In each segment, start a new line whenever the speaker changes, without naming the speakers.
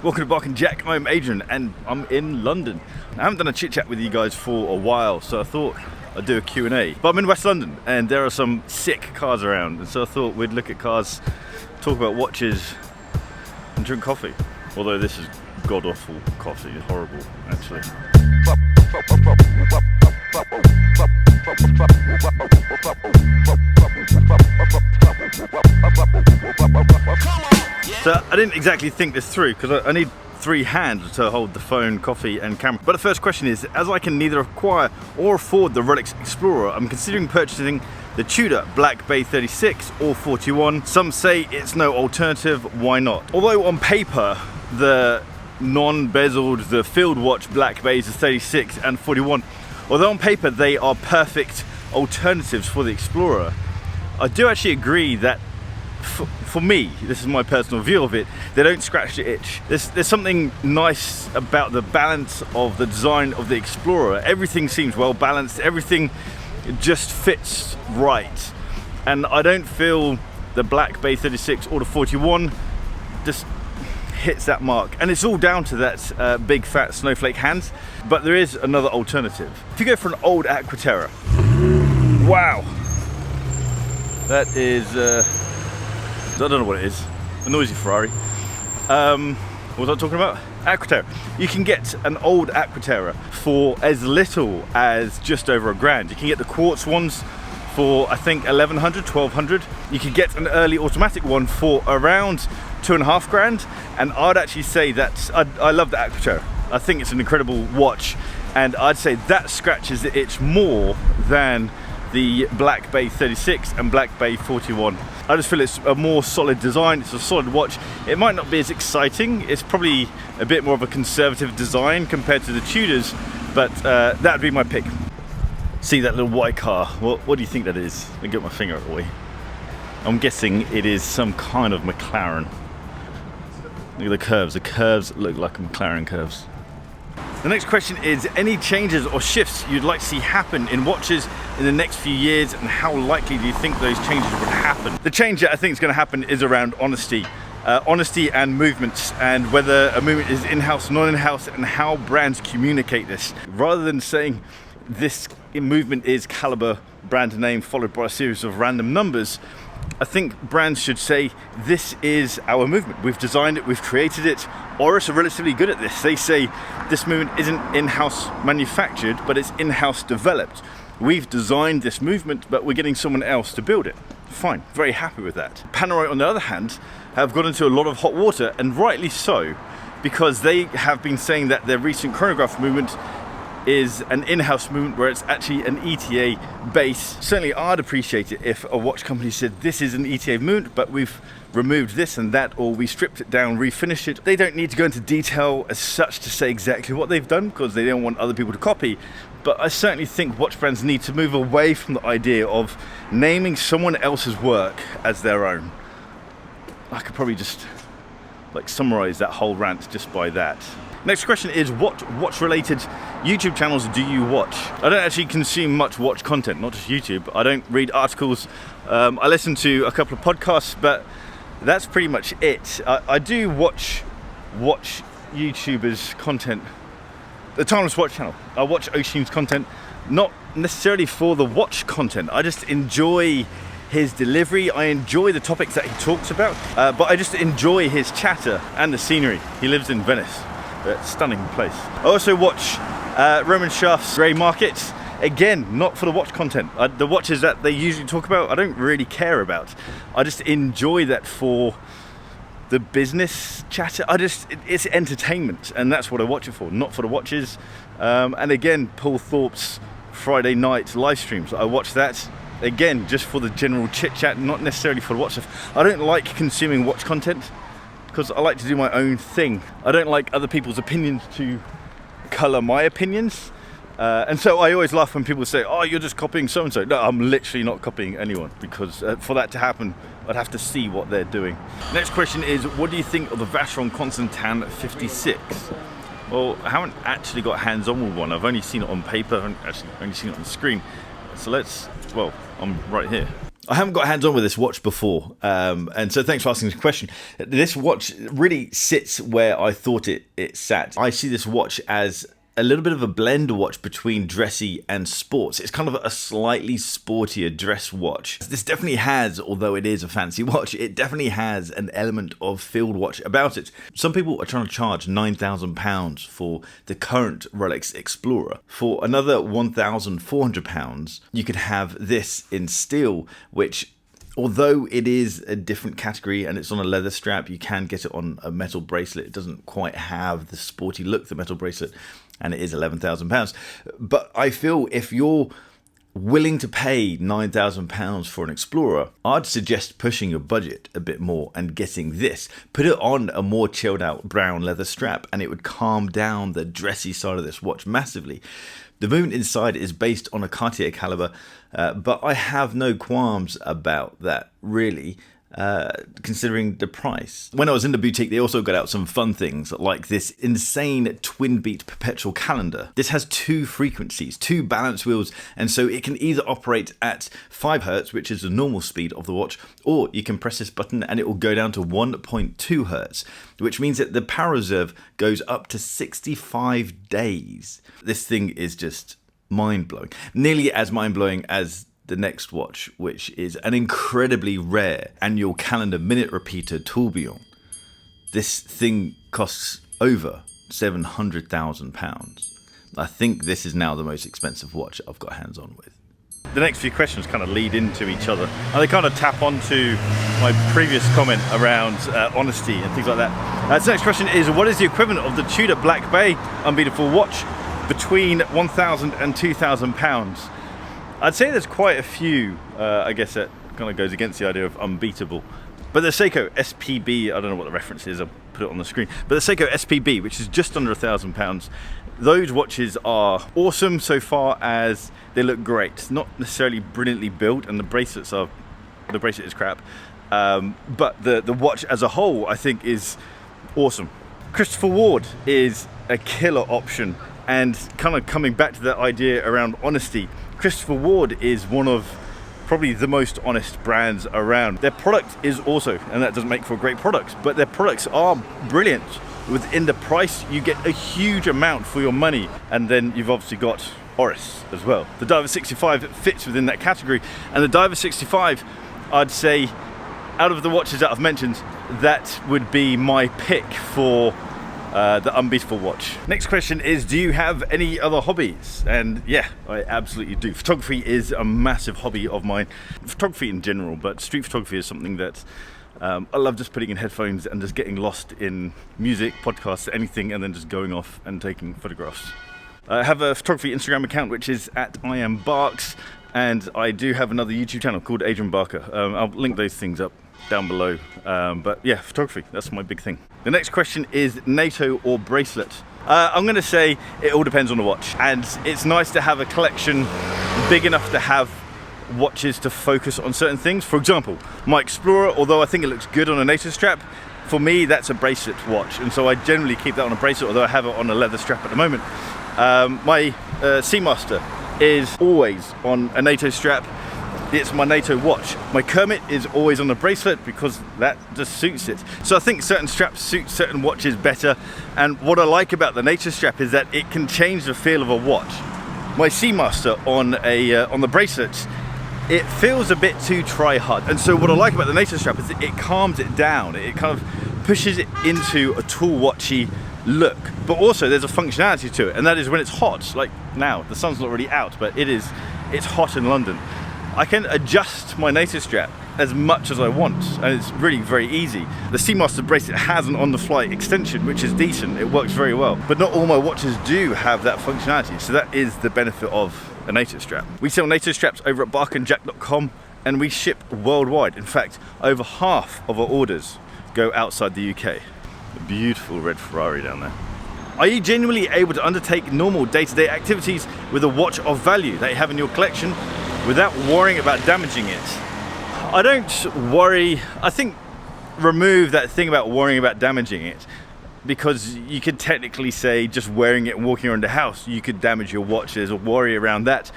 Welcome to Bark and Jack. I'm Adrian and I'm in London. I haven't done a chit chat with you guys for a while, so I thought I'd do a Q&A. But I'm in West London and there are some sick cars around, and so I thought we'd look at cars, talk about watches and drink coffee. Although this is god-awful coffee, it's horrible actually. So I didn't exactly think this through because I need three hands to hold the phone, coffee and camera. But the first question is, as I can neither acquire or afford the Rolex Explorer, I'm considering purchasing the Tudor Black Bay 36 or 41. Some say it's no alternative, why not? Although on paper, the non-bezeled, the field watch Black Bays are 36 and 41. Although on paper they are perfect alternatives for the Explorer, I do actually agree that for me, this is my personal view of it, they don't scratch the itch. There's something nice about the balance of the design of the Explorer. Everything seems well balanced, everything just fits right. And I don't feel the Black Bay 36 or the 41 just hits that mark. And it's all down to that big fat snowflake hands. But there is another alternative. If you go for an old Aquaterra, wow, that is I don't know what it is, a noisy Ferrari. What was I talking about? Aquaterra. You can get an old Aquaterra for as little as just over £1,000. You can get the quartz ones for I think 1,100, 1,200. You can get an early automatic one for around £2,500. And I'd actually say that I love the Aquaterra. I think it's an incredible watch, and I'd say that scratches the itch more than the Black Bay 36 and Black Bay 41. I just feel it's a more solid design, it's a solid watch. It might not be as exciting, it's probably a bit more of a conservative design compared to the Tudors, but that'd be my pick. See that little white car, what do you think that is? Let me get my finger away. I'm guessing it is some kind of McLaren. Look at the curves look like McLaren curves. The next question is, any changes or shifts you'd like to see happen in watches in the next few years, and how likely do you think those changes would happen? The change that I think is going to happen is around honesty. Honesty and movements, and whether a movement is in-house, non-in-house, and how brands communicate this. Rather than saying this movement is caliber brand name followed by a series of random numbers, I think brands should say, this is our movement. We've designed it, we've created it. Oris are relatively good at this. They say this movement isn't in-house manufactured, but it's in-house developed. We've designed this movement, but we're getting someone else to build it. Fine, very happy with that. Panerai, on the other hand, have got into a lot of hot water, and rightly so, because they have been saying that their recent chronograph movement is an in-house movement where it's actually an ETA base. Certainly I'd appreciate it if a watch company said this is an ETA movement, but we've removed this and that, or we stripped it down, refinished it. They don't need to go into detail as such to say exactly what they've done, because they don't want other people to copy. But I certainly think watch brands need to move away from the idea of naming someone else's work as their own. I could probably just summarize that whole rant just by that. Next question is, what watch-related YouTube channels do you watch? I don't actually consume much watch content, not just YouTube. I don't read articles. I listen to a couple of podcasts, but that's pretty much it. I do watch YouTubers' content. The Timeless Watch channel. I watch Ocean's content, not necessarily for the watch content. I just enjoy his delivery. I enjoy the topics that he talks about, but I just enjoy his chatter and the scenery. He lives in Venice. Stunning place. I also watch Roman Shaft's Grey Market. Again, not for the watch content. The watches that they usually talk about, I don't really care about. I just enjoy that for the business chatter. It's entertainment, and that's what I watch it for, not for the watches. And again, Paul Thorpe's Friday night live streams. I watch that, again, just for the general chit chat, not necessarily for the watch stuff. I don't like consuming watch content, because I like to do my own thing. I don't like other people's opinions to colour my opinions. And so I always laugh when people say, oh, you're just copying so-and-so. No, I'm literally not copying anyone, because for that to happen, I'd have to see what they're doing. Next question is, what do you think of the Vacheron Constantin 56? Well, I haven't actually got hands-on with one. I've only seen it on paper, I've only seen it on the screen. So I'm right here. I haven't got hands-on with this watch before, and so thanks for asking this question. This watch really sits where I thought it sat. I see this watch as a little bit of a blend watch between dressy and sports. It's kind of a slightly sportier dress watch. This definitely has, although it is a fancy watch, it definitely has an element of field watch about it. Some people are trying to charge £9,000 for the current Rolex Explorer. For another £1,400, you could have this in steel, which, although it is a different category and it's on a leather strap, you can get it on a metal bracelet. It doesn't quite have the sporty look, the metal bracelet, and it is £11,000. But I feel if you're willing to pay £9,000 for an Explorer, I'd suggest pushing your budget a bit more and getting this. Put it on a more chilled out brown leather strap and it would calm down the dressy side of this watch massively. The movement inside is based on a Cartier caliber, but I have no qualms about that, really, considering the price. When I was in the boutique, they also got out some fun things like this insane twin beat perpetual calendar. This has 2 frequencies, 2 balance wheels, and so it can either operate at 5 Hz, which is the normal speed of the watch, or you can press this button and it will go down to 1.2 Hz, which means that the power reserve goes up to 65 days. This thing is just mind-blowing. Nearly as mind-blowing as the next watch, which is an incredibly rare annual calendar minute repeater tourbillon. This thing costs over £700,000. I think this is now the most expensive watch I've got hands on with. The next few questions kind of lead into each other, and they kind of tap onto my previous comment around honesty and things like that. So the next question is, what is the equivalent of the Tudor Black Bay unbeatable watch between £1,000 and £2,000? I'd say there's quite a few. I guess that kind of goes against the idea of unbeatable. But the Seiko SPB, I don't know what the reference is, I'll put it on the screen. But the Seiko SPB, which is just under £1,000, those watches are awesome so far as they look great. Not necessarily brilliantly built, and the bracelet is crap. But the watch as a whole, I think, is awesome. Christopher Ward is a killer option, and kind of coming back to that idea around honesty, Christopher Ward is one of probably the most honest brands around. Their product is also, and that doesn't make for great products, but their products are brilliant. Within the price, you get a huge amount for your money, and then you've obviously got Oris as well. The Diver 65 fits within that category, and the Diver 65, I'd say, out of the watches that I've mentioned, that would be my pick for the unbeatable watch. Next question is, do you have any other hobbies? And yeah, I absolutely do. Photography is a massive hobby of mine. Photography in general, but street photography is something that I love, just putting in headphones and just getting lost in music, podcasts, anything, and then just going off and taking photographs. I have a photography Instagram account which is at @IamBarks, and I do have another YouTube channel called Adrian Barker. I'll link those things up down below, but yeah, photography, that's my big thing. The next question is NATO or bracelet. I'm going to say it all depends on the watch, and it's nice to have a collection big enough to have watches to focus on certain things. For example, my Explorer, although I think it looks good on a NATO strap, for me that's a bracelet watch, and so I generally keep that on a bracelet, although I have it on a leather strap at the moment. My Seamaster is always on a NATO strap. It's my NATO watch. My Kermit is always on a bracelet because that just suits it. So I think certain straps suit certain watches better, and what I like about the NATO strap is that it can change the feel of a watch. My Seamaster on the bracelets, it feels a bit too try-hard, and so what I like about the NATO strap is that it calms it down. It kind of pushes it into a tool watchy look, but also there's a functionality to it, and that is when it's hot, like now. The sun's not really out, but it's hot in London. I can adjust my NATO strap as much as I want, and it's really very easy. The Seamaster bracelet has an on-the-fly extension, which is decent. It works very well, but not all my watches do have that functionality, so that is the benefit of a NATO strap. We sell NATO straps over at barkandjack.com, and we ship worldwide. In fact, over half of our orders go outside the UK. A beautiful red Ferrari down there. Are you genuinely able to undertake normal day-to-day activities with a watch of value that you have in your collection without worrying about damaging it? I don't worry. I think remove that thing about worrying about damaging it, because you could technically say just wearing it and walking around the house, you could damage your watch. There's a worry around that.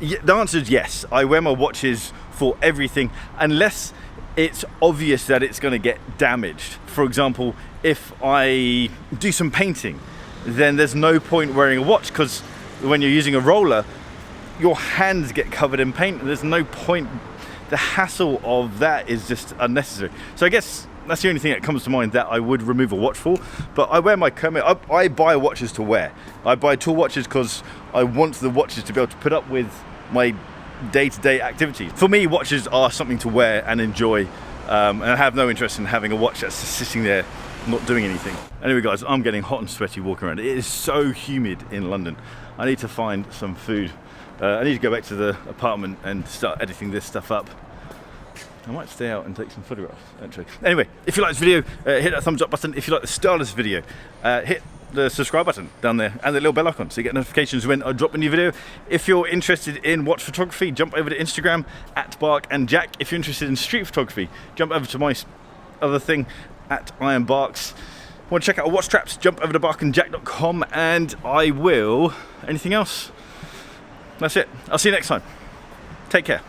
The answer is yes. I wear my watches for everything, unless it's obvious that it's going to get damaged. For example, if I do some painting, then there's no point wearing a watch, because when you're using a roller, your hands get covered in paint and there's no point. The hassle of that is just unnecessary. So I guess that's the only thing that comes to mind that I would remove a watch for. But I wear my Kermit. I buy watches to wear. I buy tool watches because I want the watches to be able to put up with my day-to-day activities. For me, watches are something to wear and enjoy, and I have no interest in having a watch that's just sitting there not doing anything. Anyway guys, I'm getting hot and sweaty walking around. It is so humid in London. I need to find some food. I need to go back to the apartment and start editing this stuff up. I might stay out and take some photographs, actually. Anyway, if you like this video, hit that thumbs up button. If you like the style of this video, hit the subscribe button down there and the little bell icon so you get notifications when I drop a new video. If you're interested in watch photography, jump over to Instagram at Bark and Jack. If you're interested in street photography, jump over to my other thing at Iron Barks. Want to check out our watch straps, jump over to barkandjack.com, and I will. Anything else? That's it. I'll see you next time. Take care.